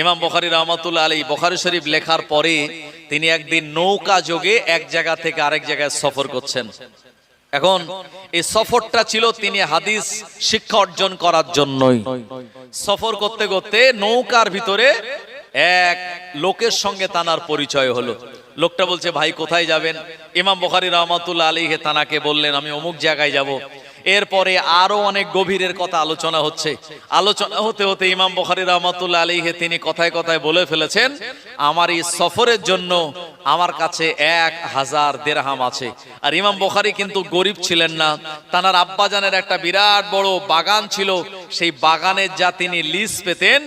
ইমাম বুখারী রাহমাতুল্লাহ আলাইহি বুখারী শরীফ লেখার পরে তিনি একদিন নৌকা যোগে এক জায়গা থেকে আরেক জায়গায় সফর করছেন। এখন এই সফরটা ছিল তিনি হাদিস শিক্ষা অর্জন করার জন্যই। সফর করতে করতে নৌকার ভিতরে এক লোকের সঙ্গে তানার পরিচয় হলো। লোকটা বলছে, ভাই কোথায় যাবেন? ইমাম বুখারী রাহমাতুল্লাহ আলাইহি তানাকে বললেন, আমি অমুক জায়গায় যাব। এরপরে আরো অনেক গভীরের কথা আলোচনা হচ্ছে। আলোচনা হতে হতে ইমাম বুখারী রাহমাতুল্লাহ আলাইহি তিনি কথায় কথায় বলে ফেলেছেন, আমার এই সফরের জন্য আমার কাছে 1000 দিরহাম আছে। আর ইমাম বুখারী কিন্তু গরিব ছিলেন না, তানার আব্বাজানের একটা বিরাট বড় বাগান ছিল। সেই বাগানের যা তিনি লিজ পেতেন,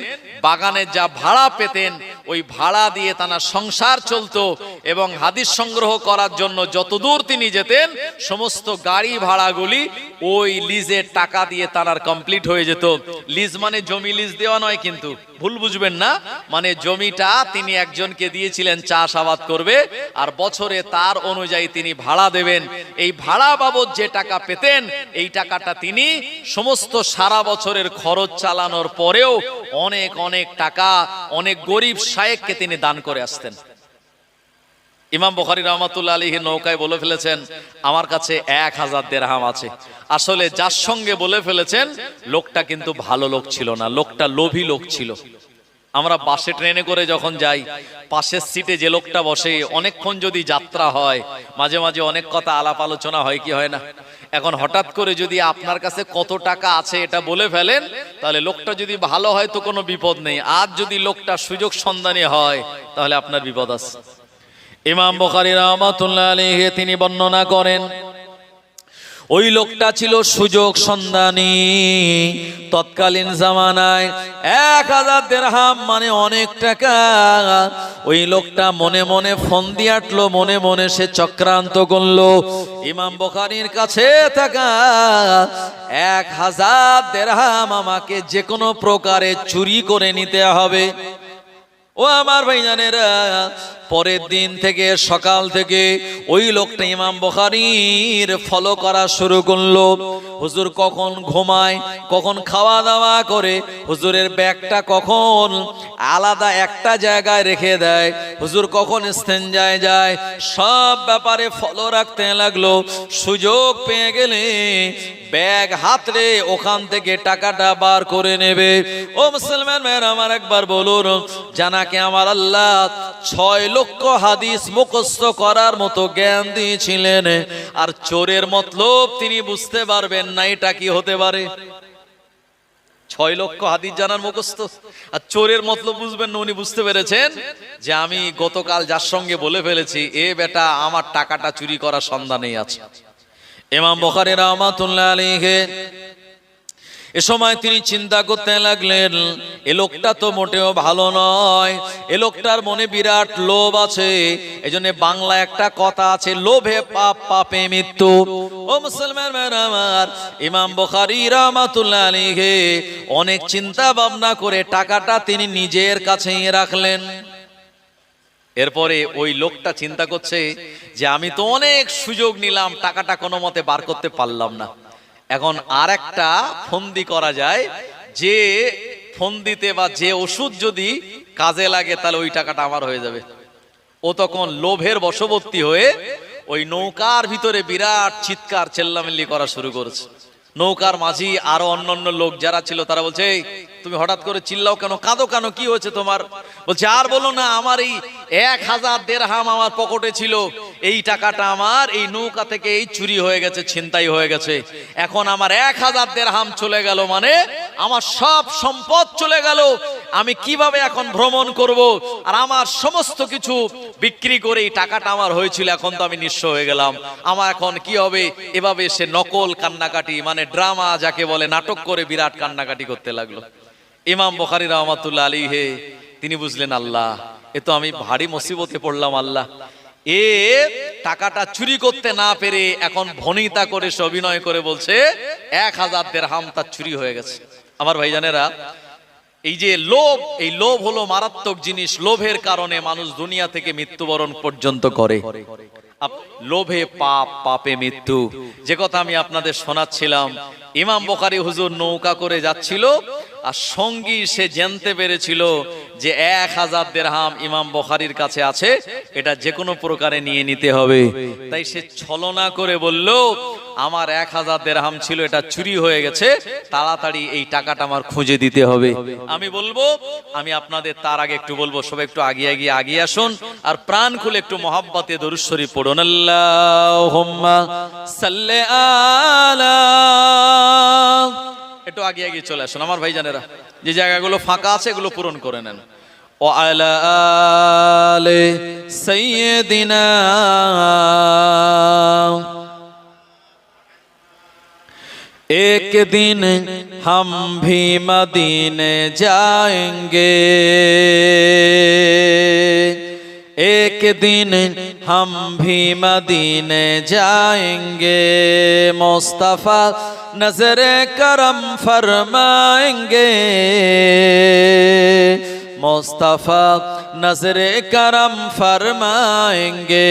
বাগানের যা ভাড়া পেতেন, ওই ভাড়া দিয়ে তানার সংসার চলতো। এবং হাদিস সংগ্রহ করার জন্য যতদূর তিনি যেতেন, সমস্ত গাড়ি ভাড়াগুলি ওই লিজের টাকা দিয়ে তানার কমপ্লিট হয়ে যেত। লিজ মানে জমি লিজ দেওয়া নয়, কিন্তু ভুল বুঝবেন না, মানে জমিটা তিনি একজনকে দিয়েছিলেন চাষাবাদ করবে, আর বছরে তার অনুযায়ী তিনি ভাড়া দেবেন। এই ভাড়া বাবদ যে টাকা পেতেন, এই টাকাটা তিনি সমস্ত সারা বছরের খরচ চালানোর পরেও অনেক অনেক টাকা অনেক গরিব শায়েখকে তিনি দান করে আসতেন। ইমাম বুখারী রাহমাতুল্লাহ আলাইহি নৌকায় বলে ফেলেছেন, আমার কাছে 1000 দিরহাম আছে। আসলে যার সঙ্গে বলে ফেলেছেন, লোকটা কিন্তু ভালো লোক ছিল না, লোকটা লোভী লোক ছিল। আমরা বাসে ট্রেনে করে যখন যাই, পাশের সিটে যে লোকটা বসে, অনেকক্ষণ যদি যাত্রা হয়, মাঝে মাঝে অনেক কথা আলাপ আলোচনা হয় কি হয় না? এখন হঠাৎ করে যদি আপনার কাছে কত টাকা আছে এটা বলে ফেলেন, তাহলে লোকটা যদি ভালো হয় তো কোনো বিপদ নেই, আর যদি লোকটা সুযোগ সন্ধানী হয় তাহলে আপনার বিপদ আছে। ইমাম বুখারী রাহমাতুল্লাহ আলাইহি তিনি বর্ণনা করেন, ওই লোকটা ছিল সুযোগ সন্ধানী। তৎকালীন জামানায় 1000 দিরহাম মানে অনেক টাকা। ওই লোকটা মনে মনে ফন্দি আটলো, মনে মনে সে চক্রান্ত করলো, ইমাম বুখারীর কাছে থাকা 1000 দিরহাম আমাকে যে কোনো প্রকারে চুরি করে নিতে হবে। ও আমার ভাইজানেরা, পরের দিন থেকে সকাল থেকে ওই লোকটা ইমাম বুখারীর ফলো করা শুরু করলো। হুজুর কখন ঘুমায়, কখন খাওয়া দাওয়া করে, হুজুরের ব্যাগটা কখন আলাদা একটা জায়গায় রেখে দেয়, হুজুর কখন ইস্তেঞ্জায় যায়, সব ব্যাপারে ফলো রাখতে লাগলো। সুযোগ পেয়ে গেলে ব্যাগ হাতরে ওখান থেকে টাকাটা বার করে নেবে। ও মুসলমান ভাইরা আমার, একবার বলুন, জানাকে আমার আল্লাহ 6 লক্ষ হাদিস মুখস্থ করার মতো জ্ঞান দিয়েছিলেন, আর চোরের মতলব তিনি বুঝতে পারবেন না এটা কি হতে পারে। 6 লক্ষ হাদিস জানার মুখস্থ, আর চোরের মতলব বুঝবেন না। উনি বুঝতে পেরেছেন যে আমি গতকাল যার সঙ্গে বলে ফেলেছি, এ বেটা আমার টাকাটা চুরি করার সন্ধানেই আছে। ইমাম বুখারী রাহমাতুল্লাহ আলাইহি এ সময় তিনি চিন্তা করতে লাগলেন, এ লোকটা তো মোটেও ভালো নয়, এ লোকটার মনে বিরাট লোভ আছে। এজন্য বাংলা একটা কথা আছে, লোভে পাপ, পাপে মৃত্যু। ও মুসলমান ভাইরা আমার, ইমাম বুখারী রাহমাতুল্লাহ আলাইহি অনেক চিন্তা ভাবনা করে টাকাটা তিনি নিজের কাছেই রাখলেন। এরপরে ওই লোকটা চিন্তা করছে যে আমি তো অনেক সুযোগ নিলাম, টাকাটা কোনো মতে বার করতে পারলাম না। এখন আর একটা ফন্দি করা যায়, যে ফন্দিতে বা যে ওষুধ যদি কাজে লাগে তাহলে ওই টাকাটা আমার হয়ে যাবে। ও তখন লোভের বশবর্তী হয়ে ওই নৌকার ভিতরে বিরাট চিৎকার চেল্লামিল্লি করা শুরু করেছে। নৌকার মাঝি আরো অন্যান্য লোক যারা ছিল তারা বলছে, তুমি হঠাৎ করে চিল্লাও কেন, কাঁদো কেন, কি হয়েছে তোমার? বলছে, আর বলো না, আমার এই 1000 দিরহাম আমার পকেটে ছিল, এই টাকাটা আমার এই নৌকা থেকে এই চুরি হয়ে গেছে, ছিনতাই হয়ে গেছে। এখন আমার 1000 দিরহাম চলে গেল, মানে আমার সব সম্পদ চলে গেল। আমি কিভাবে এখন ভ্রমণ করব? আর আমার সমস্ত কিছু বিক্রি করে এই টাকাটা আমার হয়েছিল, এখন তো আমি নিঃস্ব হয়ে গেলাম, আমার এখন কি হবে? এভাবে সে নকল কান্নাকাটি, মানে ড্রামা যাকে বলে, নাটক করে বিরাট কান্নাকাটি করতে লাগলো। ইমাম বুখারী রাহমাতুল্লাহ আলাইহি তিনি বুঝলেন, আল্লাহ, এ তো আমি ভারী মুসিবতে পড়লাম। আল্লাহ, এ টাকাটা চুরি করতে না পেরে এখন ভনিতা করে সে অভিনয় করে বলছে 1000 দিরহাম তার চুরি হয়ে গেছে। আমার ভাইজানেরা, এই যে লোভ, এই লোভ হলো মারাত্মক জিনিস। লোভের কারণে মানুষ দুনিয়া থেকে মৃত্যুবরণ পর্যন্ত করে। লোভে পাপ, পাপে মৃত্যু। যে কথা আমি আপনাদের শোনাচ্ছিলাম, ইমাম বুখারী হুজুর নৌকা করে যাচ্ছিল, আর সঙ্গী সে জানতে পেরেছিল যে 1000 দিরহাম ইমাম বুখারীর কাছে আছে, এটা যে কোনো প্রকারে নিয়ে নিতে হবে। তাই সে ছলনা করে বলল, আমার 1000 দিরহাম ছিল, এটা চুরি হয়ে গেছে, তাড়াতাড়ি এই টাকাটা আমার খুঁজে দিতে হবে। আমি বলবো, আমি আপনাদের তার আগে একটু বলবো, সবাই একটু আগিয়ে আসুন, আর প্রাণ খুলে একটু মহাব্বতে দরুদ শরীফ পড়ুন। আল্লাহুম্মা সাল্লি আলা, একটু আগে চলে আসুন আমার ভাইজানেরা, যে জায়গাগুলো ফাঁকা আছে এগুলো পূরণ করে নেন। ও আলা আলে সাইয়্যিদিনা, एक दिन हम भी मदीने जाएंगे, एक दिन हम भी मदीने जाएंगे, मुस्तफा नजर करम फरमाएंगे, मुस्तफा नजर करम फरमाएंगे,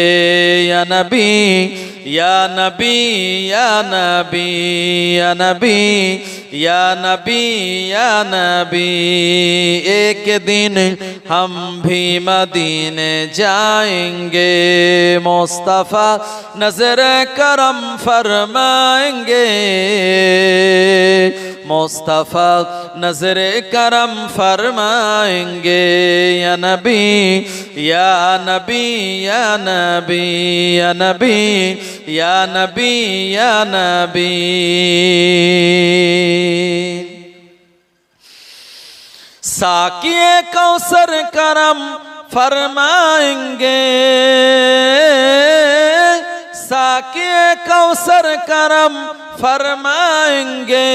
या नबी या नबी या नबी या नबी या नबी या नबी, एक दिन हम भी मदीने जाएंगे, मुस्तफा नजर करम फरमाएंगे, मुस्तफा नजर करम फरमाएंगे, या नबी या नबी या नबी या नबी या नबी या नबी। साकिए कौसर करम फरमाएंगे, साकिए कौसर करम फरमाएंगे,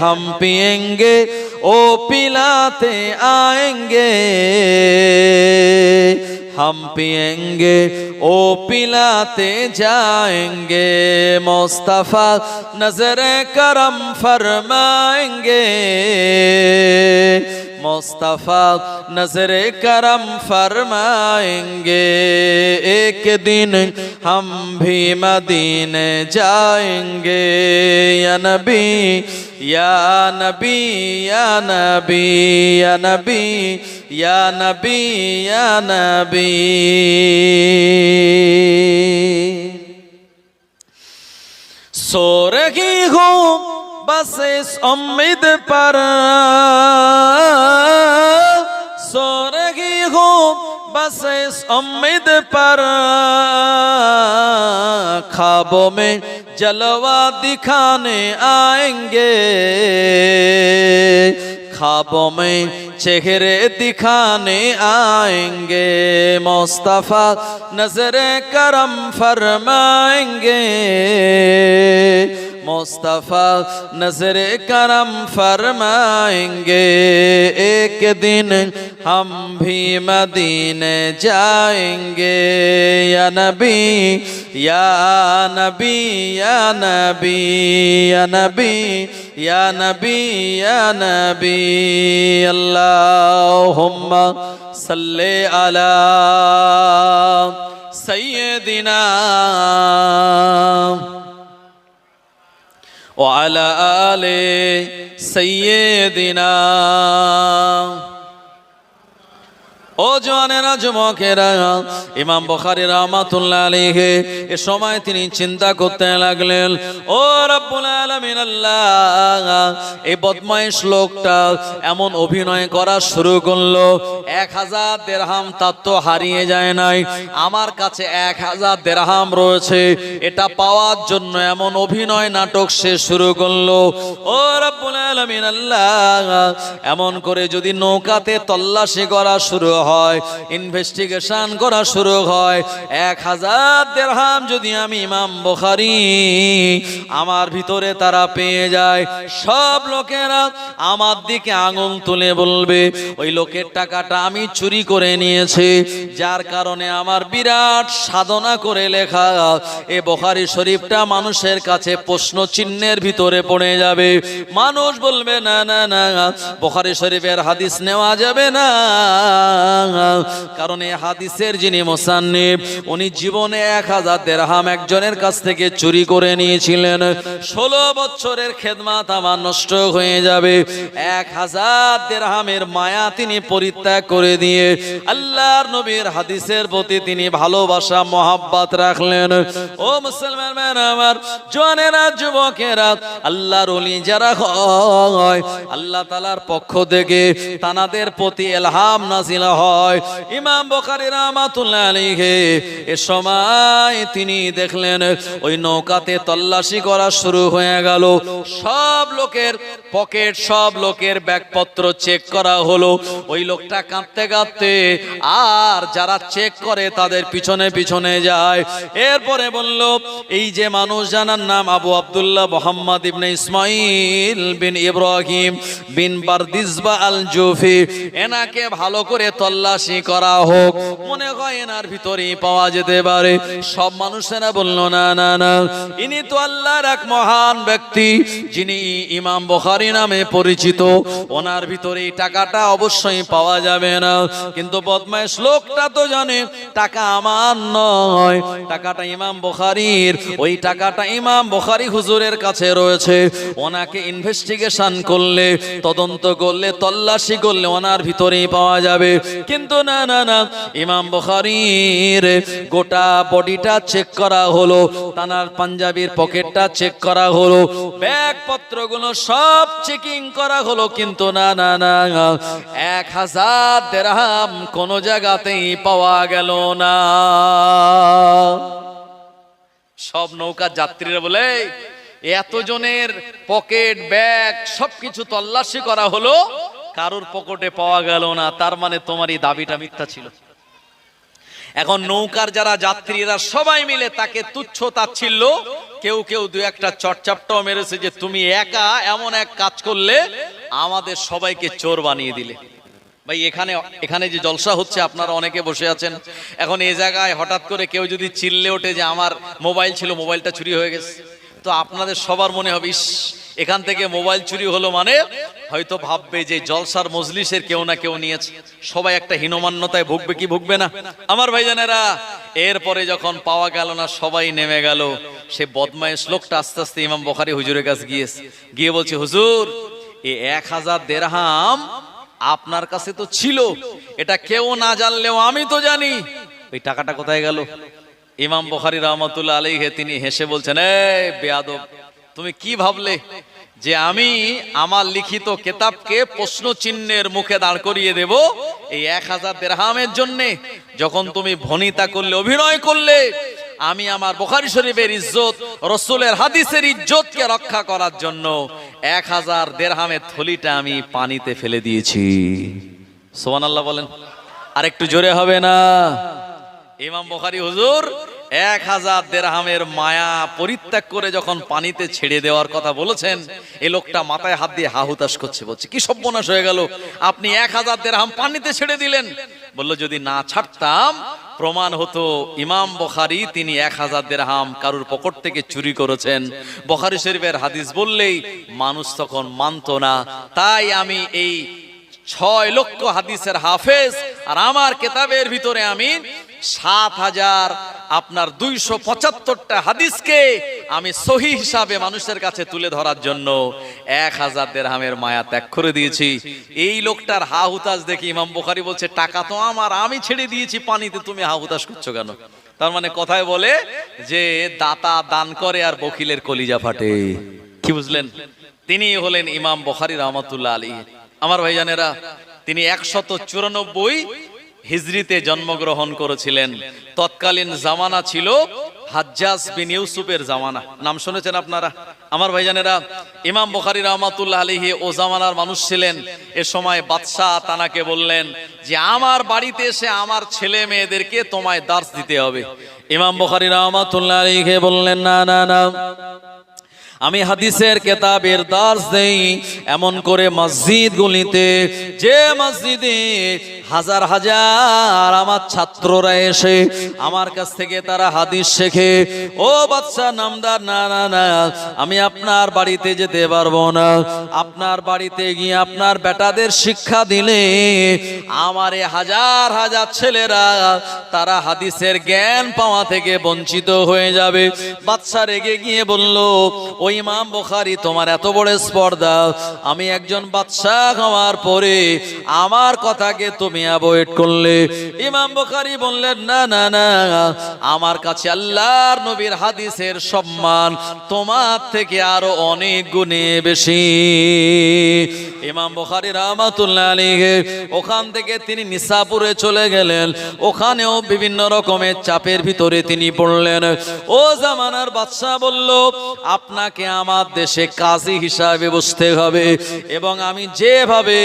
हम पिएंगे ओ पिलाते आएंगे, हम पिएंगे ओ पिलाते जाएंगे, मुस्तफा नजर करम फरमाएंगे, मुस्तफा नजर करम फरमाएंगे, एक दिन हम भी मदीने जाएंगे, या नबी या नबी या नबी या नबी या नबी या नबी। सो रही हूँ बस इस उम्मीद पर, सो रही हूँ बस इस उम्मीद पर, ख्वाबों में जलवा दिखाने आएंगे, ख्वाबों में चेहरे दिखाने आएंगे, मुस्तफा नजर करम फरमाएंगे, मुस्तफा नजर करम फरमाएंगे, एक दिन हम भी मदीने जाएंगे, या नबी या नबी या नबी या नबी या नबी या नबी। अल्लाहुम्मा सल्ले अला सय्यदिना व अला आले सय्यदिना। ও জওয়ানেরা, যুবকেরা, ইমাম বুখারী রাহমাতুল্লাহ আলাইহি এ সময় তিনি চিন্তা করতে লাগলেন, ও রব্বুল আলামিন আল্লাহ, এই বদমাইশ লোকটা এমন অভিনয় করা শুরু করলো, 1000 দিরহাম তার তো হারিয়ে যায় নাই, আমার কাছে 1000 দিরহাম রয়েছে, এটা পাওয়ার জন্য এমন অভিনয় নাটক সে শুরু করলো। ও রব্বুল আলামিন আল্লাহ, এমন করে যদি নৌকাতে তল্লাশি করা শুরু হয়, ইনভেস্টিগেশন করা শুরু হয়, 1000 দিরহাম যদি আমি ইমাম বুখারী আমার ভিতরে তারা পেয়ে যায়, সব লোকেরা আমার দিকে আঙুল তুলে বলবে ওই লোকের টাকাটা আমি চুরি করে নিয়েছি, যার কারণে আমার বিরাট সাধনা করে লেখা এই বুখারী শরীফটা মানুষের কাছে প্রশ্ন চিহ্নের ভিতরে পড়ে যাবে। মানুষ বলবে না না না, বুখারী শরীফের হাদিস নেওয়া যাবে না, কারণ এই হাদিসের যিনি মুসান্নিফ উনি জীবনে 1000 দিরহাম একজনের কাছ থেকে চুরি করে নিয়েছিলেন। 16 বছরের খেদমাত আমার নষ্ট হয়ে যাবে। 1000 দিরহামের মায়া তিনি পরিত্যাগ করে দিয়ে আল্লাহর নবীর হাদিসের প্রতি তিনি ভালোবাসা মহাব্বত রাখলেন। ও মুসলমান আমার জওয়ানেরা, যুবকেরা, আল্লাহর ওলি যারা হয় আল্লাহ তাআলার পক্ষ থেকে তানাদের প্রতি ইলহাম নাযিল হয়। ইমাম বুখারী রাহমাতুল্লাহ আলাইহি এ সময় তিনি দেখলেন ওই নৌকাতে তল্লাশি করা শুরু হয়ে গেল। সব লোকের পকেট, সব লোকের ব্যাগপত্র চেক করা হলো। ওই লোকটা কাঁদতে কাঁদতে আর যারা চেক করে তাদের পিছনে পিছনে যায়। এরপরে বলল, এই যে মানুষ জানার নাম আবু আব্দুল্লাহ মুহাম্মদ ইবনে ইসমাইল বিন ইব্রাহিম বিন বারদিজবা আল জুফি, এনাকে ভালো করে তল্লাশি করা হোক, মনে হয় এনার ভিতরেই পাওয়া যেতে পারে। সব মানুষেরা বলল, না না না, ইনি তো আল্লাহর এক মহান ব্যক্তি যিনি ইমাম বুখারী নামে পরিচিত, ওনার ভিতরে এই টাকাটা অবশ্যই পাওয়া যাবে না। কিন্তু বদমাইশ লোকটা তো জানে টাকা আমার নয়, টাকাটা ইমাম বুখারীর। ওই টাকাটা ইমাম বুখারী হুজুরের কাছে রয়েছে। ওনাকে ইনভেস্টিগেশন করলে, তদন্ত করলে, তল্লাশি করলে ওনার ভিতরেই পাওয়া যাবে। কিন্তু না না না, ইমাম বুখারীর গোটা বডিটা চেক করা হলো, তানার পাঞ্জাবির পকেটটা চেক করা হলো, ব্যাগ পত্রগুলো সব চেকিং করা হলো। কিন্তু না না না, 1000 দিরহাম কোন জায়গাতেই পাওয়া গেল না। সব নৌকার যাত্রীরা বলে, এতজনের পকেট ব্যাগ সবকিছু তল্লাশি করা হলো, কারোর পকেটে পাওয়া গেল না, তার মানে তোমার এই দাবিটা মিথ্যা ছিল। এখন নৌকার যারা যাত্রীরা সবাই মিলে তাকে তুচ্ছ তাচ্ছিল্য, কেউ কেউ দু একটা চটচাপটাও মেরেছে যে তুমি একা এমন এক কাজ করলে, আমাদের সবাইকে চোর বানিয়ে দিলে। ভাই এখানে যে জলসা হচ্ছে, আপনারা অনেকে বসে আছেন, এখন এই জায়গায় হঠাৎ করে কেউ যদি চিল্লে ওঠে যে আমার মোবাইল ছিল, মোবাইলটা চুরি হয়ে গেছে, তো আপনাদের সবার মনে হবে, ইস, এখান থেকে মোবাইল চুরি হলো মানে হয়তো ভাববে যে জলসার মজলিসের কেউ না কেউ নিয়েছে। সবাই একটা হীনমান্যতায় ভুগবে কি ভুগবে না আমার ভাইজানেরা। এরপরে যখন পাওয়া গেল না, সবাই নেমে গেল। সে বদমাইশ লোকটা আস্তে আস্তে ইমাম বুখারী হুজুরের কাছে গিয়ে বলছে, হুজুর, এই 1000 দিরহাম আপনার কাছে তো ছিল, এটা কেউ না জানলেও আমি তো জানি, ওই টাকাটা কোথায় গেল? ইমাম বুখারী রাহমাতুল্লাহ আলাইহি তিনি হেসে বলছেন, এই বেয়াদব, তুমি কি ভাবলে যে আমি আমার লিখিত কিতাবকে প্রশ্ন চিহ্নের মুখে দাঁড় করিয়ে দেব এই 1000 দিরহামের জন্য? যখন তুমি ভনিতা করলে, অভিনয় করলে, আমি আমার বুখারী শরীফের ইজ্জত, রাসূলের হাদিসের ইজ্জতকে রক্ষা করার জন্য 1000 দিরহামের থলিটা আমি পানিতে ফেলে দিয়েছি। সুবহানাল্লাহ বলেন, আর একটু জোরে হবে না? ইমাম বুখারী হুজুর 1000 দিরহামের মায়া পরিত্যাগ করে যখন পানিতে ছেড়ে দেওয়ার কথা বলেছেন, এই লোকটা মাথায় হাত দিয়ে হাহুতাশ করছে, বলছে, কি সর্বনাশ হয়ে গেল, আপনি 1000 দিরহাম পানিতে ছেড়ে দিলেন। বলল, যদি না ছাড়তাম প্রমাণ হতো ইমাম বুখারী তিনি 1000 দিরহাম কারুর পকেট থেকে চুরি করেছেন। বুখারী শরীফের হাদিস বললেই মানুষ তখন মানত না। তাই আমি এই 6 লক্ষ হাদিসের হাফেজ, আর আমার কিতাবের ভিতরে আমি 7275টা হাদিসকে আমি সহি হিসাবে মানুষের কাছে তুলে ধরার জন্য 1000 দিরহামের মায়া ত্যাগ করে দিয়েছি। এই লোকটার হাহুতাশ দেখি ইমাম বুখারী বলছে, টাকা তো আমার, আমি ছেড়ে দিয়েছি পানিতে, তুমি হাহুতাশ করছো কেন? তার মানে কথায় বলে যে দাতা দান করে আর বখিলের কলিজা ফাটে। কি বুঝলেন? তিনি হলেন ইমাম বুখারী রাহমাতুল্লাহ আলাইহি। আমার ভাইজানেরা, তিনি 194 হিজরিতে জন্মগ্রহণ করেছিলেন। তৎকালীন জামানা ছিল হাজ্জাজ বিন ইউসুফের জামানা, নাম শুনেছেন আপনারা? আমার ভাইজানেরা, ইমাম বুখারী রাহমাতুল্লাহ আলাইহি ও জামানার মানুষ ছিলেন। এ সময় বাদশাহ তানাকে বললেন যে আমার বাড়িতে এসে আমার ছেলে মেয়েদেরকে তোমায় দার্স দিতে হবে। ইমাম বুখারী রাহমাতুল্লাহ আলাইহি বললেন, না না না, আমি হাদিসের কেতাবের দার্স দেই এমন করে মসজিদগুলিতে, যে মসজিদে হাজার হাজার আমার ছাত্ররা এসে আমার কাছ থেকে তারা হাদিস শেখে। ও বাদশা নামদার, না না না, আমি আপনার বাড়িতে যেতে পারবো না। আপনার বাড়িতে গিয়ে আপনার বেটাদের শিক্ষা দিলে আমার এই হাজার হাজার ছেলেরা তারা হাদিসের জ্ঞান পাওয়া থেকে বঞ্চিত হয়ে যাবে। বাদশা রেগে গিয়ে বলল, ও ইমাম বুখারী, তোমার এত বড় স্পর্ধা, আমি একজন বাদশা হওয়ার পরে আমার কথাকে তুমি অ্যাভয়েড করলে। ইমাম বুখারী বললেন, না না না, আমার কাছে আল্লাহর নবীর হাদিসের সম্মান তোমার থেকে আরো অনেক গুণে বেশি। ইমাম বুখারী রাহমাতুল্লাহ আলাইহি ওখান থেকে তিনি নিসাপুরে চলে গেলেন। ওখানেও বিভিন্ন রকমের চাপের ভিতরে তিনি পড়লেন। ও জামানার বাদশা বলল, আপনাকে আমার দেশে কাজী হিসাবে বসতে হবে এবং আমি যেভাবে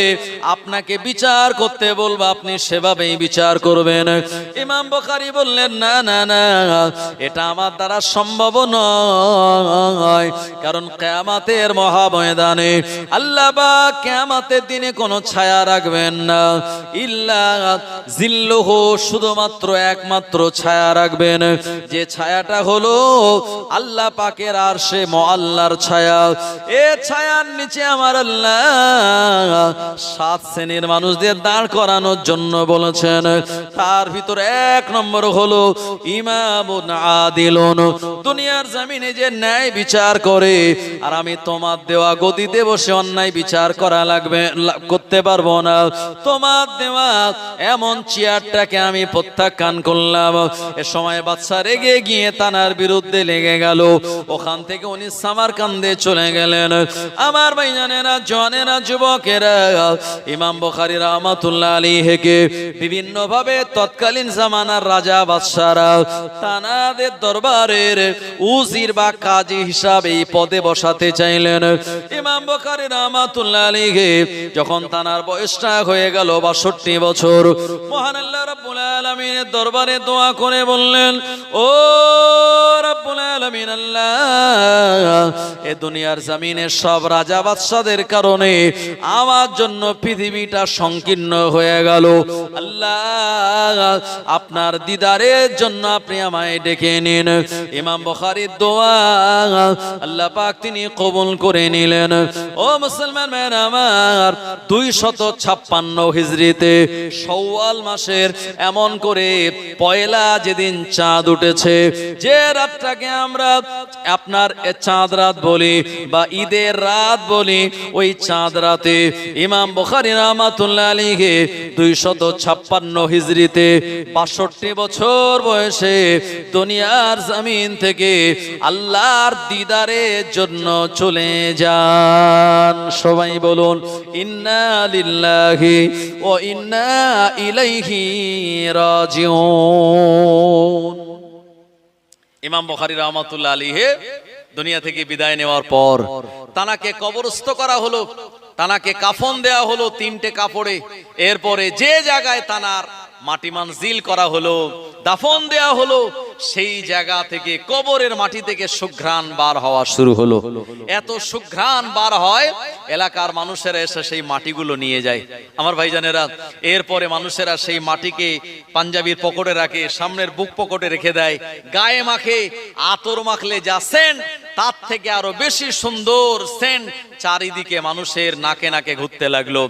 আপনাকে বিচার করতে বলবো আপনি সেভাবেই বিচার করবেন। ইমাম বুখারী বললেন, না না না, এটা আমার দ্বারা সম্ভব নয়, কারণ কিয়ামতের মহাময়দানে আল্লাহ পাক কিয়ামতের দিনে কোনো ছায়া রাখবেন না, ইল্লা জিল্লুহু, শুধুমাত্র একমাত্র ছায়া রাখবেন, যে ছায়াটা হলো আল্লাহ পাকের আরশে মুআল্লার ছায়া। এ ছায়ার নিচে আমার আল্লাহ 7 শ্রেণীর মানুষদের দাঁড় করানোর জন্য বলেছেন। তার ভিতরে 1 নম্বর হলো ইমামুন আদিলুন, দুনিয়ার জমিনে যে ন্যায় বিচার করে। আর আমি তোমার দেওয়া গদিতে বসে অন্যায় বিচার করা করতে পারবো না। তোমার দেওয়া এমন চেয়ারটাকে আমি প্রত্যাখ্যান করলাম। এ সময় বাদশা রেগে গিয়ে তানার বিরুদ্ধে লেগে গেল। ওখান থেকে উনি সামারকান্দে চলে গেলেন। আমার ভাইজানেরা, জওয়ানেরা, যুবকেরা, ইমাম বুখারী রাহমাতুল্লাহ আলাইহিকে বিভিন্ন ভাবে তৎকালীন জামানার রাজা বাদশারা তানাদের দরবারের উজির বা কাজী হিসাবে এই পদে বসাতে চাইলেন। ইমাম বুখারী রাহমাতুল্লাহ আলাইহি যখন তানার বয়সটা হয়ে গেল 62 বছর, মহান আল্লাহ রাব্বুল আলামিনের দরবারে দোয়া করে বললেন, ও রাব্বুল আলামিন আল্লাহ, এ দুনিয়ার জমিনে সব রাজা বাদশাদের কারণে আমার জন্য পৃথিবীটা সংকীর্ণ হয়ে গেল। আল্লাহ, আপনার দিদারের জন্য আপনি আমায় ডেকে নিন। ইমাম বুখারীর দোয়া আল্লাহ পাক তিনি কবুল করে নিলেন। ও মুসলমান ভাইরা আমার, 256 হিজরিতে শাওয়াল মাসের এমন করে পয়লা যেদিন চাঁদ উঠেছে, যে রাতটাকে আমরা আপনার চাঁদ রাত বলি বা ঈদের রাত বলি, ওই চাঁদ রাতে ইমাম বুখারী রাহমাতুল্লাহ আলাইহি 256 হিজরিতে 62 বছর বয়সে দুনিয়ার জমিন থেকে আল্লাহর দিদারের জন্য চলে যান। সবাই বলুন, ইন্না লিল্লাহি ওয়া ইন্না ইলাইহি রাজিউন। ইমাম বুখারী রাহমাতুল্লাহ আলাইহি দুনিয়া থেকে বিদায় নেওয়ার পর তানাকে কবরস্থ করা হলো, তানাকে কাফন দেয়া হলো 3টে কাপড়ে। এরপরে যে জায়গায় তানার মাটি মানজিল করা হলো, দাফন দেয়া হলো, সেই জায়গা থেকে কবরের মাটি থেকে সুঘ্রাণ বার হওয়া শুরু হলো। এত সুঘ্রাণ বার হয়, এলাকার মানুষেরা এসে সেই মাটিগুলো নিয়ে যায়। আমার ভাইজানেরা, এরপরে মানুষেরা সেই মাটিকে পাঞ্জাবির পকেটে রাখে, সামনের বুক পকেটে রেখে দেয়, গায়ে মাখে। আতর মাখলে যা সেন্ট, তার থেকে আরো বেশি সুন্দর সেন্ট চারিদিকে মানুষের নাকে নাকে ঘুরতে লাগলো।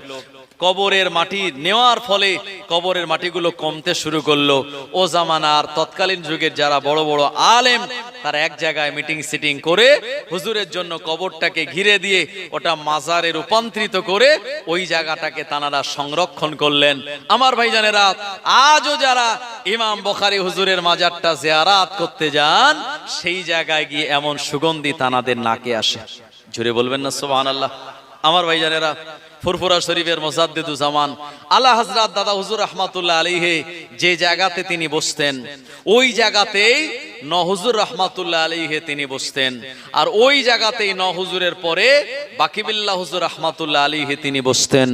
কবরের মাটি নেওয়ার ফলে কবরের মাটিগুলো কমতে শুরু করলো। ও জামানার তৎকালীন যুগের যারা বড় বড় আলেম, তারা এক জায়গায় মিটিং সিটিং করে হুজুরের জন্য কবরটাকে ঘিরে দিয়ে ওটা মাজারে রূপান্তরিত করে ওই জায়গাটাকে তানারা সংরক্ষণ করলেন। আমার ভাইজানেরা, আজও যারা ইমাম বুখারী হুজুরের মাজারটা জিয়ারাত করতে যান, সেই জায়গায় গিয়ে এমন সুগন্ধি তানাদের নাকে আসে। জোরে বলবেন না সুবহানাল্লাহ। আমার ভাইজানেরা, ফুরফুরা শরীফের মুজাদ্দিদুজ্জামান আলা হযরত দাদা হুজুর রাহমাতুল্লাহ আলাইহি যে জায়গাতে তিনি বসতেন, ওই জায়গাতেই নহুজুর রহমাতুল্লাহ আলাইহি তিনি বসতেন, আর ওই জায়গাতেই নহুজুরের পরে বাকিবিল্লাহ হুজুর রহমাতুল্লাহ আলাইহি তিনি বসতেন।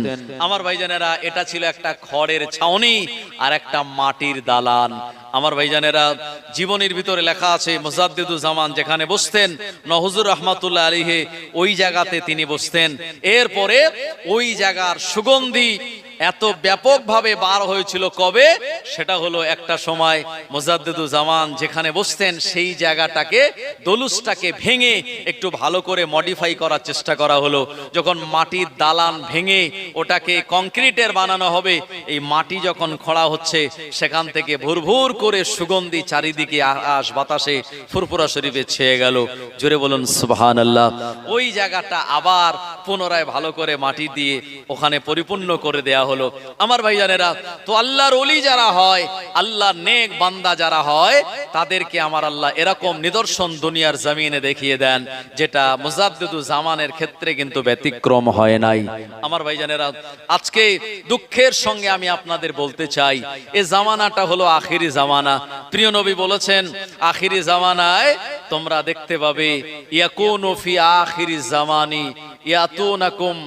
আমার ভাইজানেরা, এটা ছিল একটা খড়ের ছাউনি আর একটা মাটির দালান। আমার ভাইজানেরা, জীবনীর ভিতরে লেখা আছে মুজাদ্দিদুজ জামান যেখানে বসতেন নহুজুর রহমাতুল্লাহ আলাইহি, ওই জায়গাতে তিনি বসতেন। এরপরে ওই জায়গার সুগন্ধি এত ব্যাপকভাবে বার হয়েছিল কবে, সেটা হলো একটা সময় মুজাদ্দিদুজ জামান যেখানে বসতেন সেই জায়গাটাকে, দলুসটাকে ভেঙে একটু ভালো করে মডিফাই করার চেষ্টা করা হলো। যখন মাটির দালান ভেঙে ওটাকে কংক্রিটের বানানো হবে, এই মাটি যখন খোঁড়া হচ্ছে সেখান থেকে ভুরভুর করে সুগন্ধি চারিদিকে আকাশ বাতাসে ফুরফুরা শরীফে ছেয়ে গেল। জোরে বলুন সুবহানাল্লাহ। ওই জায়গাটা আবার পুনরায় ভালো করে মাটি দিয়ে ওখানে পরিপূর্ণ করে দেয়া হলো। আমার ভাইজানেরা, তো আল্লাহর ওলি যারা হয়, আল্লাহর নেক বান্দা যারা হয়, তাদেরকে আমার আল্লাহ এরকম নিদর্শন দুনিয়ার জমিনে দেখিয়ে দেন, যেটা মুজাদ্দিদুজ জামানের ক্ষেত্রে কিন্তু ব্যতিক্রম হয় নাই। আমার ভাইজানেরা, আজকে দুঃখের সঙ্গে আমি আপনাদের বলতে চাই, এই জামানাটা হলো আখিরি জামানা। প্রিয় নবী বলেছেন, আখিরি জামানায় তোমরা দেখতে পাবে ইয়াকুনু ফি আখিরি জামানি ইয়াতুনাকুম,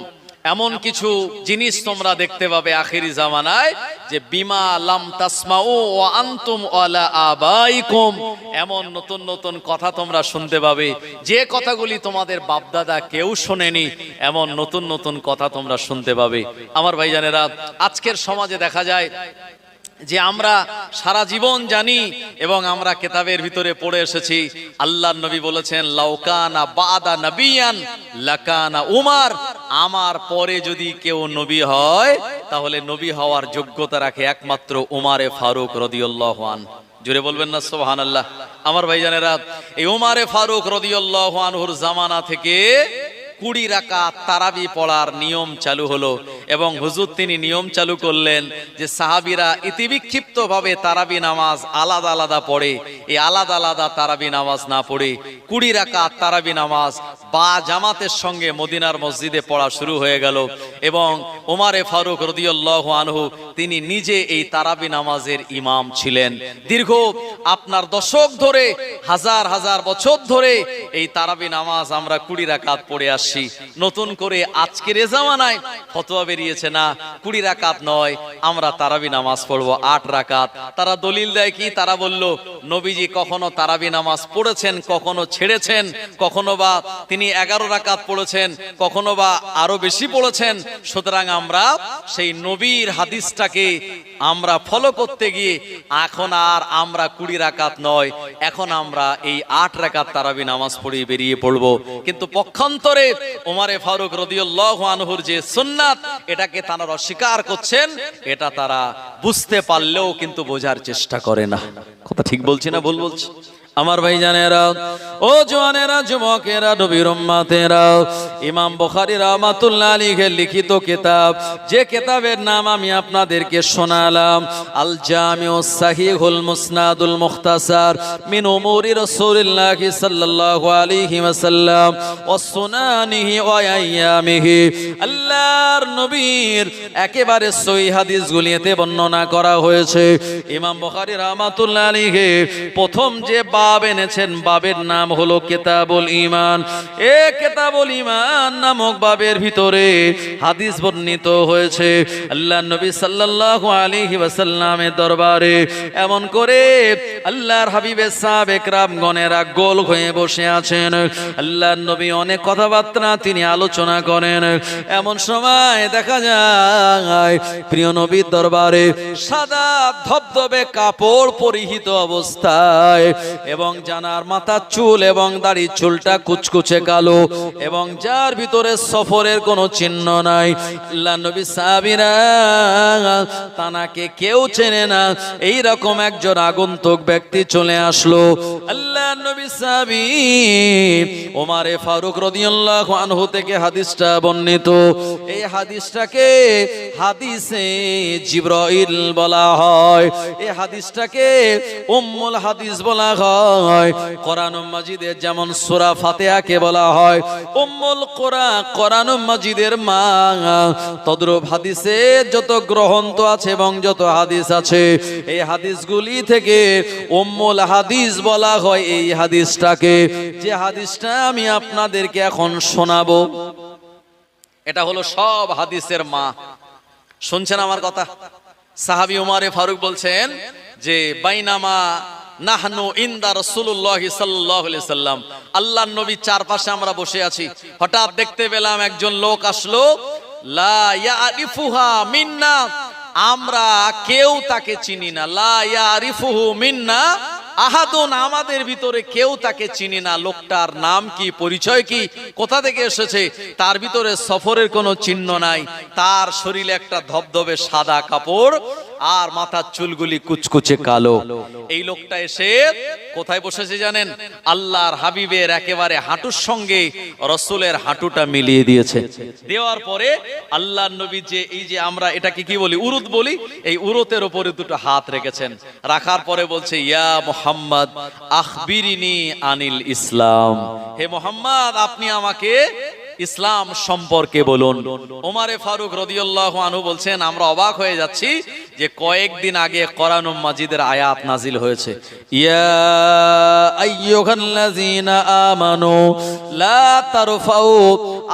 এমন কিছু জিনিস তোমরা দেখতে পাবে আখিরি জামানায় যে বিমা লাম তাসমাউ ওয়া আনতুম আলা আবাইকুম, এমন নতুন নতুন কথা তোমরা শুনতে পাবে যে কথাগুলি তোমাদের বাপদাদা কেউ শোনেনি, এমন নতুন নতুন কথা তোমরা শুনতে পাবে। আমার ভাইজানেরা, আজকের সমাজে দেখা যায় যে আমরা সারা জীবন জানি এবং আমরা কিতাবের ভিতরে পড়ে এসেছি, আল্লাহর নবী বলেছেন লাউকানা বাদা নবিয়ান লাকানা উমার, আমার পরে যদি কেউ নবী হয় তাহলে নবী হওয়ার যোগ্যতা রাখে একমাত্র উমারে ফারুক রাদিয়াল্লাহু আনহু। জোরে বলবেন না সুবহানাল্লাহ। আমার ভাইজানেরা, এই উমারে ফারুক রাদিয়াল্লাহু আনহুর জামানা থেকে 20 রাকাত তারাবি পড়ার নিয়ম চালু হলো, এবং হুজুর তিনি নিয়ম চালু করলেন যে সাহাবীরা ইতিবিক্ষিপ্ত ভাবে তারাবি নামাজ আলাদা আলাদা পড়ে, এই আলাদা আলাদা তারাবি নামাজ না পড়ে 20 রাকাত তারাবি নামাজ বা জামাতের সঙ্গে মদিনার মসজিদে পড়া শুরু হয়ে গেল। এবং উমারে ফারুক রাদিয়াল্লাহু আনহু তিনি নিজে এই তারাবি নামাজের ইমাম ছিলেন। দীর্ঘ আপনার দশক ধরে, হাজার হাজার বছর ধরে এই তারাবি নামাজ আমরা 20 রাকাত পড়ে আসছি। নতুন করে আজকের এ জামানায় ফতোয়া বেরিয়েছে না 20 রাকাত নয়, আমরা তারাবি নামাজ পড়বো 8 রাকাত। তারা দলিল দেয় কি, তারা বলল নবীজি কখনো তারাবি নামাজ পড়েছেন, কখনো ছেড়েছেন, কখনো বা তিনি 11 রাকাত পড়েছেন, কখনো বা আরো বেশি পড়েছেন। সুতরাং আমরা সেই নবীর হাদিসটাকে আমরা ফলো করতে গিয়ে এখন আর আমরা 20 রাকাত নয়, এখন আমরা এই 8 রাকাত তারাবি নামাজ পড়ে বেরিয়ে পড়বো। কিন্তু পক্ষান্তরে উমারে ফারুক রাদিয়াল্লাহু আনহুর যে সুন্নাত, এটাকে তারা অস্বীকার করছেন, এটা তারা বুঝতে পারলেও কিন্তু বোঝার চেষ্টা করে না। কথা ঠিক বলছি না ভুল বলছি? আমার ভাইজানেরা, ও জওয়ানেরা, যুবকেরা, নবীর উম্মতেরা, ইমাম বুখারী রাহমাতুল্লাহ আলাইহি লিখিত কিতাব, যে কিতাবের নাম আমি আপনাদেরকে শোনালাম, আল জামিউস সাহিহুল মুসনাদুল মুখতাসার মিন উমুরি রাসূলিল্লাহ সাল্লাল্লাহু আলাইহি ওয়াসাল্লাম ওয়া সুনানিহি ওয়া আইয়ামিহি, আল্লাহর নবীর একেবারে সহিহ হাদিসগুলিতে বর্ণনা করা হয়েছে। ইমাম বুখারী রাহমাতুল্লাহ আলাইহি প্রথম যে বাব এনেছেন, বাবের নাম হলো কিতাবুল ঈমান। এই কিতাবুল ঈমান নামক বাবের ভিতরে হাদিস বর্ণিত হয়েছে আল্লাহর নবী সাল্লাল্লাহু আলাইহি ওয়াসাল্লামের দরবারে এমন করে আল্লাহর হাবিবের সাহাবে কেরামগণেরা গোল হয়ে বসে আছেন। আল্লাহর নবী অনেক কথাবার্তা তিনি আলোচনা করেন। এমন সময় দেখা যায় প্রিয় নবীর দরবারে সাদা ধবধবে কাপড় পরিহিত অবস্থায় এবং জানার মাথার চুল এবং দাড়ি চুলটা কুচকুচে কালো, এবং যার ভিতরে সফরের কোনো চিহ্ন নাই। আল্লাহ নবী সাহাবীরা তানাকে কেউ চেনে না, এই রকম একজন আগন্তুক ব্যক্তি চলে আসলো। আল্লাহ নবী সাহাবী ওমরে ফারুক রাদিয়াল্লাহু আনহু থেকে হাদিসটা বর্ণিত। এই হাদিসটাকে হাদিসে জিবরাইল বলা হয়, এই হাদিসটাকে উম্মুল হাদিস বলা হয়। কোরআন মাজিদের যেমন সূরা ফাতিহাকে বলা হয় উম্মুল কোরআন মাজিদের মা। তদ্রূপ হাদিসে যত গ্রন্থ আছে এবং যত হাদিস আছে, এই হাদিসগুলি থেকে উম্মুল হাদিস বলা হয় এই হাদিসটাকে। যে হাদিসটা আমি আপনাদেরকে এখন শোনাবো, এটা হলো সব হাদিসের মা। শুনছেন আমার কথা? সাহাবী উমারে ফারুক বলছেন যে বাইনামা নাহনু ইনদা রাসূলুল্লাহি সাল্লাল্লাহু আলাইহি সাল্লাম, আল্লাহর নবীর চারপাশে আমরা বসে আছি, হঠাৎ দেখতে পেলাম একজন লোক আসলো, লা ইয়ারিফুহা মিন্না, আমরা কেউ তাকে চিনি না। লা ইয়ারিফুহু মিন্না আহাদুন, আমাদের ভিতরে কেউ তাকে চিনি না। লোকটার নাম কি, পরিচয় কি, কোথা থেকে এসেছে, তার ভিতরে সফরের কোনো চিহ্ন নাই। তার শরীরে একটা ধবধবে সাদা কাপড় আর মাথার চুলগুলি কুচকুচে কালো। এই লোকটা এসে কোথায় বসেছে জানেন? আল্লাহর হাবিবের একেবারে হাঁটুর সঙ্গে রসুলের হাঁটুটা মিলিয়ে দিয়েছে। দেওয়ার পরে আল্লাহর নবী যে এই যে আমরা এটাকে কি বলি, উরুত বলি, এই উরুতের উপরে দুটো হাত রেখেছেন। রাখার পরে বলছে, ইয়া মুহাম্মদ আখবিরিনি আনিল ইসলাম, হে মুহাম্মদ আপনি আমাকে ইসলাম সম্পর্কে বলুন। ওমরে ফারুক রাদিয়াল্লাহু আনহু বলছেন, আমরা অবাক হয়ে যাচ্ছি যে কয়েকদিন আগে কোরআন মাজিদের আয়াত নাজিল হয়েছে, ইয়া আইয়ুহাল্লাযীনা আমানু লা তারফাউ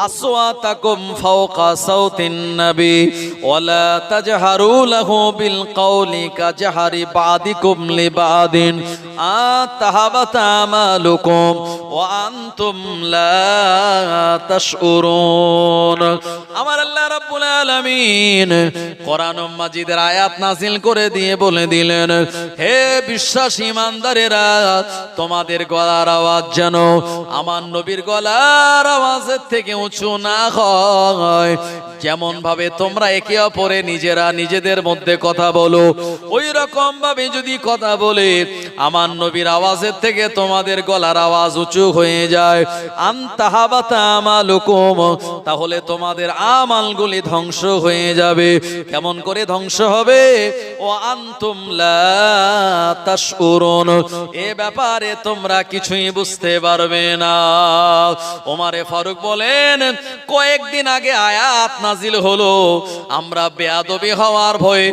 আসওয়াতাকুম ফাওকা সাওতিন নবী ওয়া লা তাজহারু লাহু বিল কওলি কাজহারি বাদিকুম লিবাদিন আতাহাবাতা আমালুকুম ওয়া আনতুম লা তাশউরুন। আমার আল্লাহ রাব্বুল আলামিন কোরআন মাজিদের আয়াত নাযিল করে দিয়ে বলে দিলেন, হে বিশ্বাসী ইমানদারেরা, তোমাদের গলার আওয়াজ যেন আমার নবীর গলার আওয়াজের থেকে উঁচু না হয়। যেমন ভাবে তোমরা একে অপরে নিজেরা নিজেদের মধ্যে কথা বলো, ওই রকম ভাবে যদি কথা বলে আমার নবীর আওয়াজের থেকে তোমাদের গলার আওয়াজ উঁচু হয়ে যায়, আনতাহাবাতা আমালুকুম, তাহলে তোমাদের আমালগুলি ধ্বংস হয়ে যাবে। কেমন করে ধ্বংস হবে? ও আনতুম লা তাশউরুন, এ ব্যাপারে তোমরা কিছুই বুঝতে পারবে না। ওমরে ফারুক বলেন, কয়েকদিন আগে আয়াত নাজিল হলো, আমরা বেয়াদবি হওয়ার ভয়ে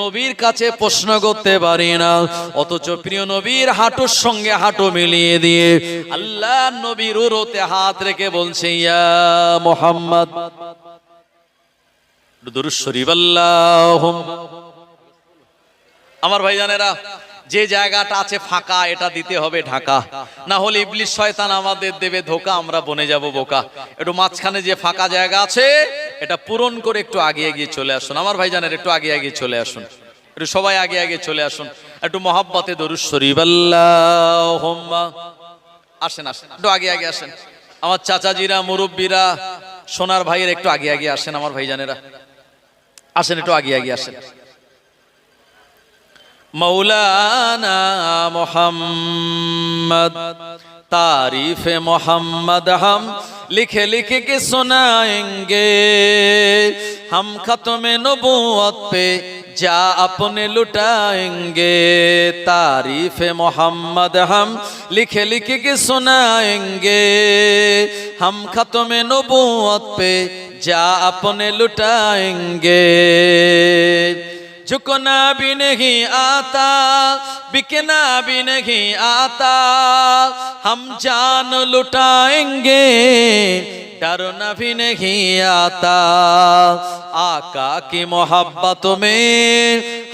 নবীর কাছে প্রশ্ন করতে পারি না, অথচ প্রিয় নবীর হাঁটুর সঙ্গে হাঁটু মিলিয়ে দিয়ে আল্লাহ নবীর উরুতে হাত রেখে বলছে, ইয়া মুহাম্মদ, দুরূদ শরীফ আল্লাহুম্মা। আমার ভাইজানেরা, যে জায়গাটা আছে ফাঁকা, এটা দিতে হবে ঢাকা, না হলে ইবলিস শয়তান আমাদের দেবে ধোকা, আমরা বনে যাব বোকা। একটু মাঝখানে যে ফাঁকা জায়গা আছে, এটা পূরণ করে একটু আগে এগিয়ে চলে আসুন। আমার ভাইজানের একটু আগে এগিয়ে চলে আসুন, একটু সবাই আগে আগে চলে আসুন, একটু মহাব্বতে দরুদ শরীফ আল্লাহুম্মা। আসেন আসেন, একটু আগে আগে আসেন। আমার চাচাজিরা, মুরব্বীরা, সোনার ভাইয়ের একটু আগে আগে আসেন। আমার ভাইজানেরা আসেন, একটু আগে আগে আসেন। मौलाना मोहम्मद तारीफ मोहम्मद हम लिखे लिखे के सुनाएंगे, हम खत्म नबूवत पे जा अपने लुटाएंगे। तारीफ मोहम्मद हम लिखे लिखे के सुनाएंगे, हम खत्म नबूवत पे जा अपने लुटाएंगे। झुकना भी नहीं आता, बिकना भी नहीं आता, हम जान लुटाएंगे, डरना भी नहीं आता। आका की मोहब्बत में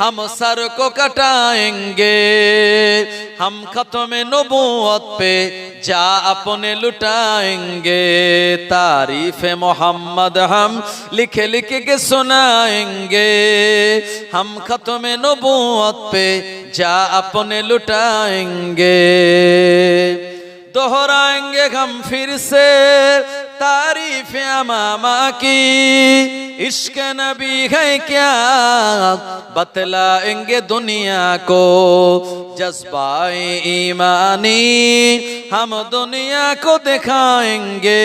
हम सर को कटाएंगे, हम खत्म नबूवत पे जा अपने लुटाएंगे। तारीफ मोहम्मद हम लिखे लिखे के सुनाएंगे, हम खत्म नबूवत पे जा अपने लुटाएंगे। दोहराएंगे हम फिर से तारीफ अमामा की, इश्क नबी है क्या बतलाएंगे दुनिया को। जज्बाए ईमानी हम दुनिया को दिखाएंगे,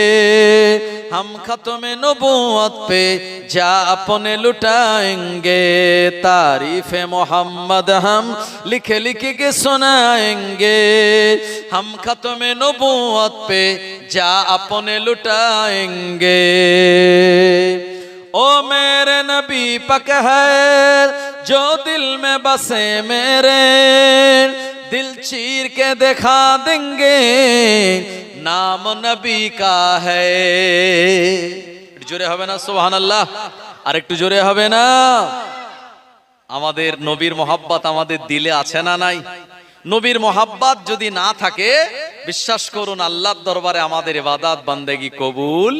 हम खत्म नबूवत पे जा अपने लुटाएंगे। तारीफ मोहम्मद हम लिखे लिखे के सुनाएंगे, हम खत्म नबूवत पे जा अपने लुटा बुलाएंगे। ओ मेरे नबी पक है जो दिल में बसे मेरे, दिल चीर के दिखा देंगे नाम नबी का है। জোরে হবে না সুবহানাল্লাহ? আর একটু জোরে হবে না? আমাদের নবীর মোহাব্বত আমাদের দিলে আছে না নাই? নবীর মোহাব্বত যদি না থাকে, বিশ্বাস করুন আল্লাহর দরবারে আমাদের ইবাদত বান্দেগি কবুল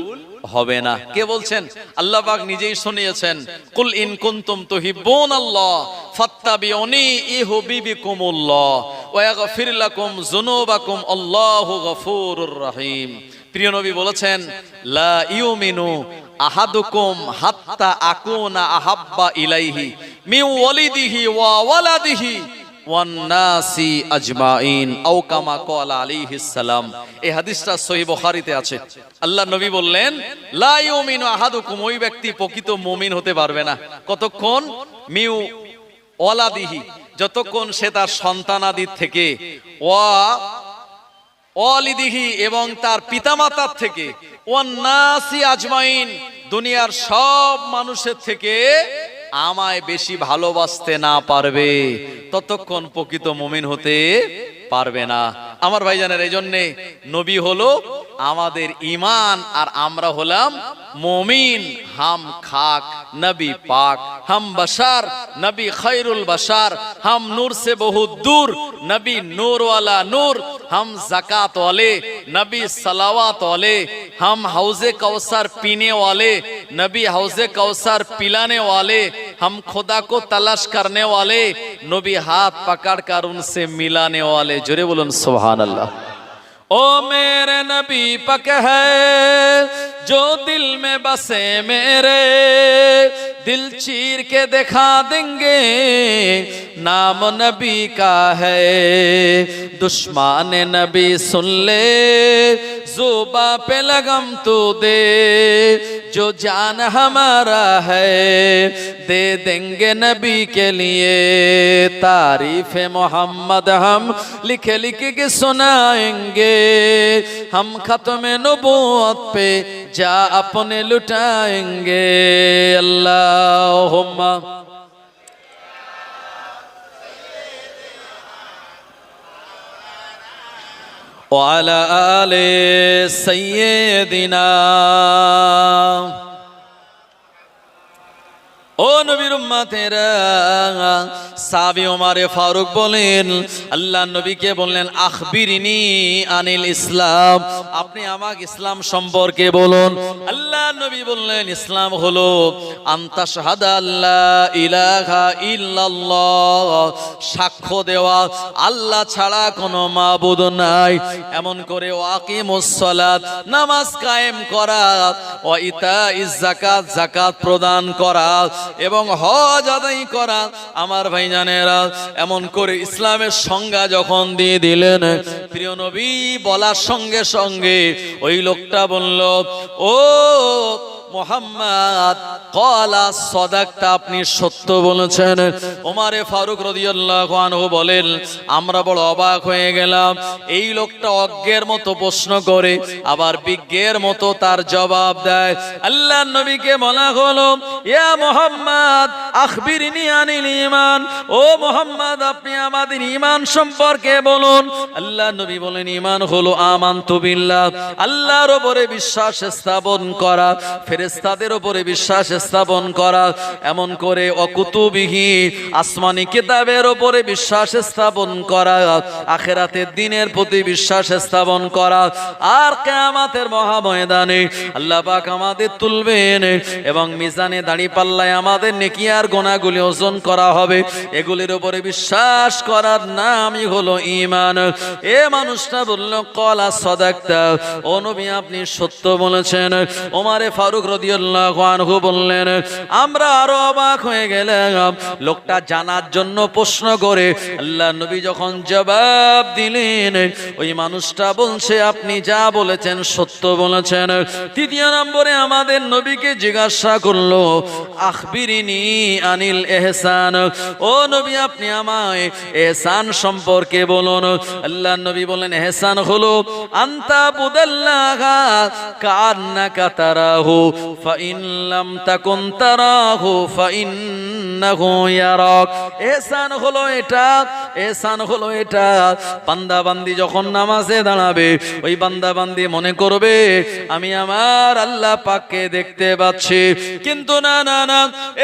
হবে না। কে বলছেন? আল্লাহ পাক নিজেই শুনিয়েছেন, কুল ইন কুনতুম তুহিব্বুনাল্লাহ ফাত্তাবিউনি ইউহিব্বুকুমুল্লাহ ওয়া ইয়াগফির লাকুম যুনুবাকুম আল্লাহু গফুরুর রহিম। প্রিয় নবী বলেছেন, লা ইউমিনু আহাদুকুম হাত্তা আকুনা আহাব্বা ইলাইহি মিন ওয়ালিদিহি ওয়া ওয়ালাদিহি ওয়ান নাসি আজমাইন আও কামা ক্বালা আলাইহিস সালাম। এই হাদিসটা সহিহ বুখারীতে আছে। আল্লাহ নবী বললেন, লা ইউমিনু আহাদুকুম, ওই ব্যক্তি প্রকৃত মুমিন হতে পারবে না কতক্ষণ, মিউ ওয়ালাদিহি, যতক্ষণ সে তার সন্তানাদির থেকে, ওয়া ওয়ালিদিহি, এবং তার পিতামাতার থেকে, ওয়ান নাসি আজমাইন, দুনিয়ার সব মানুষের থেকে আমায় বেশি ভালোবাসতে না পারবে, ততক্ষণ প্রকৃত মুমিন হতে পারবে না। আমার ভাইজানের, এই জন্যে নবী হলো আমাদের ঈমান আর আমরা হলাম মুমিন। হাম খাক নবী পাক, হাম বশার নবী খৈরুল বশার, হাম নূর से बहुत दूर नबी नूर वाला नूर, हम ज़कात वाले नबी सलावत वाले, हम हौज़े कौसर पीने वाले नबी हौज़े कौसर पिलाने वाले, हम खुदा को तलाश करने वाले नबी हाथ पकड़कर उनसे मिलाने वाले। जोरे बोलन सुभान अल्लाह। ओ मेरे नबी पक है जो दिल में बसे मेरे, दिल चीर के दिखा देंगे नाम नबी का है। दुश्मन नबी सुन ले जुबा पे लगम तू दे, जो जान हमारा है दे देंगे नबी के लिए। तारीफ मोहम्मद हम लिख लिख के सुनाएंगे, हम खत्म नबूवत पे जा अपने लुटाएंगे। अल्लाहुम्मा ওয়ালা আলে সাইয়্যিদিনা। ও নবীর উম্মতেরা, সাহাবী ওমর ফারুক বলেন, আল্লাহ নবীকে বললেন, আখবিরিনি আনিল ইসলাম, আপনি আমাকে ইসলাম সম্পর্কে বলুন। আল্লাহ নবী বললেন, ইসলাম হলো আনতা শাহাদা আল্লাহ ইলাহা ইল্লাল্লাহ, সাক্ষ্য দেওয়া আল্লাহ ছাড়া কোনো মাবুদ নাই, এমন করে ওয়াকিমুস সালাত, নামাজ কায়েম করা, ওয়া ইতাইজ যাকাত, যাকাত প্রদান করা, এবং হজ আদায় করা। আমার ভাইজানেরা, এমন করে ইসলামের সংজ্ঞা যখন দিয়ে দিলেন, প্রিয় নবী বলার সঙ্গে সঙ্গে ওই লোকটা বলল, ও মুহাম্মদ ক্বালা সাদাকতা, আপনি সত্য বলেছেন। ওমরে ফারুক রাদিয়াল্লাহু আনহু বলেন, আমরা বড় অবাক হয়ে গেলাম। এই লোকটা অজ্ঞের মতো প্রশ্ন করে, আবার বিজ্ঞের মতো তার জবাব দেয়। আল্লাহর নবীকে বলা হলো, ইয়া মুহাম্মদ আখবিরনি আনিল ঈমান, ও মুহাম্মদ আপনি আমাদের ঈমান সম্পর্কে বলুন। আল্লাহর নবী বলেন, ঈমান হলো আমানতু বিল্লাহ, আল্লাহর উপরে বিশ্বাস স্থাপন করা, ফেরেশতাদের উপরে বিশ্বাস স্থাপন করা, এমন করে অকুতুবিহি, আসমানি কিতাবের উপরে বিশ্বাস স্থাপন করা, আখিরাতের দিনের প্রতি বিশ্বাস স্থাপন করা, আর কিয়ামতের মহাময়দানে আল্লাহ পাক আমাদের তুলবেন এবং মিজানে দাঁড়িপাল্লায় আমাদের নেকি আর গুনাহগুলি ওজন করা হবে। এগুলির উপরে বিশ্বাস করার নামই হলো ঈমান। এ মানুষটা বলল, ক্বালা সাদাকতা, ও নবী আপনি সত্য বলেছেন। ওমরে ফারুক রাদিয়াল্লাহু আনহু বললেন, আমরা আরো অবাক হয়ে গেলাম। লোকটা জানার জন্য প্রশ্ন করে আল্লাহ নবী যখন জবাব দিলেন, ওই মানুষটা বলছে আপনি যা বলেছেন সত্য বলেছেন। তৃতীয় নম্বরে আমাদের নবীকে জিজ্ঞাসা করলো, আখবিরিনি আনিল ইহসান, ও নবী আপনি আমায় ইহসান সম্পর্কে বলুন। আল্লাহ নবী বলেন, ইহসান হলো আনতা বুদাল্লাহা কান্নাকা তারাহু ফাইন লাম তাকুন তারাহু ফাইন্নাহু ইয়ারাক। ইহসান হলো এটা, ইহসান হলো এটা, বান্দা বান্দি যখন নামাজে দাঁড়াবে ওই বান্দা বান্দি মনে করবে আমি আমার আল্লাহ পাককে দেখতে পাচ্ছি, কিন্তু না না না,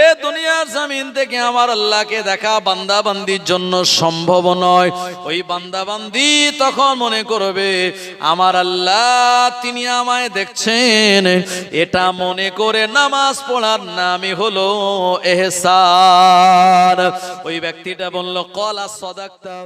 এ দুনিয়ার জমিন থেকে আমার আল্লাহকে দেখা বান্দা বান্দির জন্য সম্ভব নয়। ওই বান্দা বান্দি তখন মনে করবে আমার আল্লাহ তিনি আমায় দেখছেন, এটা মনে করে নামাজ পড়ার নামই হলো ইহসান। ওই ব্যক্তিটা বলল, কলা সাদাকতা।